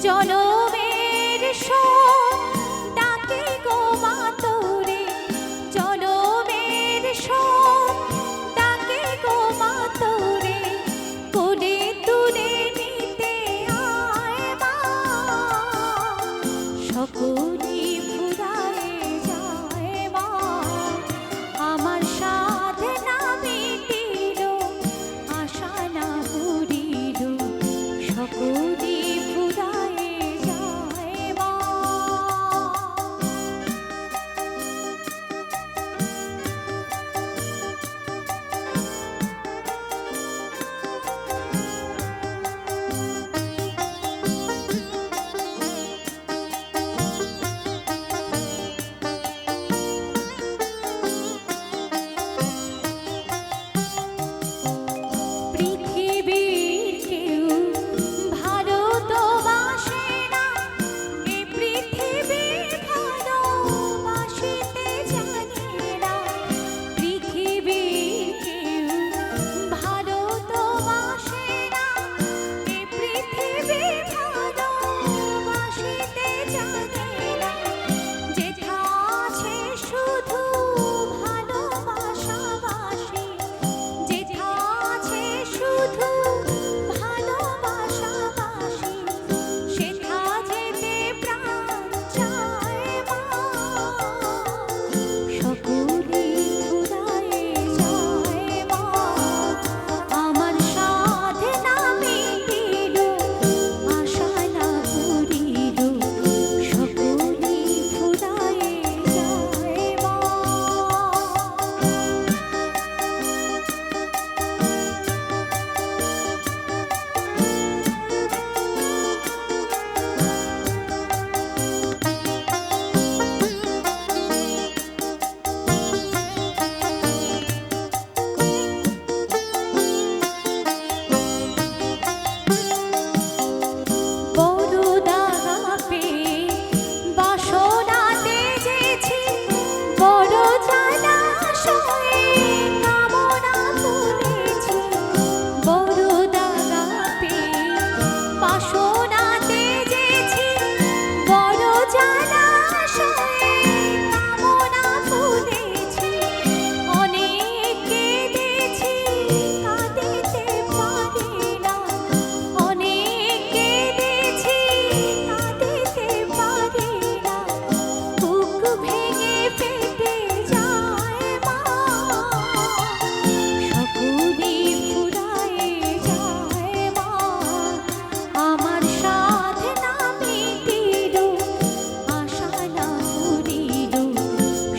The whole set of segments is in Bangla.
জনমের শোক ডাকে গো মা তোরে, জনমের শোক ডাকে গো মা তোরে, কোলে তুলে নিতে আয় মা। সকলি ফুরায়ে যায় মা, আমার সাধনা মিটিল, আশা না পুরিল, সকলি ফুরায়ে যায় মা। পৃথিবীর কেউ ভালো তো বাসে না, এ পৃথিবী ভালোবাসিতে জানে না। পৃথিবীর কেউ ভালো তো বাসে না, এ পৃথিবী ভালোবাসিতে জানে না। যেথা আছে শুধু ভালোবাসাবাসি, যেথা আছে শুধু ভালোবাসাবাসি, সেথা যেতে প্রাণ চায় মা। সকলি ফুরায়ে যায় মা, আমার সাধনা মিটিল, আশা না পুরিল, সকলি ফুরায়ে যায় মা। বড় দাগা পেয়ে বাসনা তেজেছি, বড় জলাশয়ে কামনা তুলেছি। বড় দাগা পেয়ে বাসনা তেজেছি, বড় জলাশয়ে কামনা তুলেছি। অনেক কেঁদেছি, কাঁদিতে পারি না, অনেক কেঁদেছি, কাঁদিতে পারি না। বুক ভেঙে ফেটে যায় মা, সকলি ফুরায়ে যায় মা, আমার সাধনা মিটিল, আশা না পুরিল,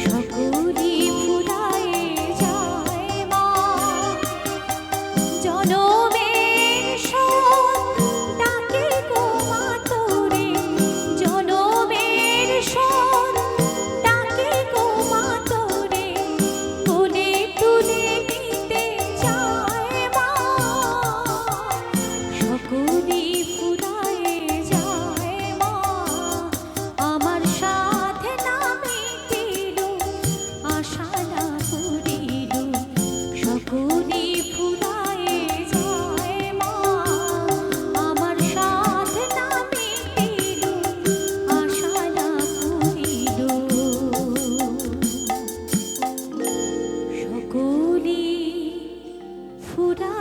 সকলি ফুরায়ে যায় মা। জনমের শোক ডাকে গো মা তোরে, জনমের শোক ডাকে গো মা তোরে, কোলে তুলে নিতে চায় মা। সকলি ফুরায়ে যায় মা, আমার সাধনা মিটিল, আশা না পুরিল, সকলি ফুরায়ে যায় মা, আমার সাধনা মিটিল, আশা না পুরিল, সকলি ফুরায়ে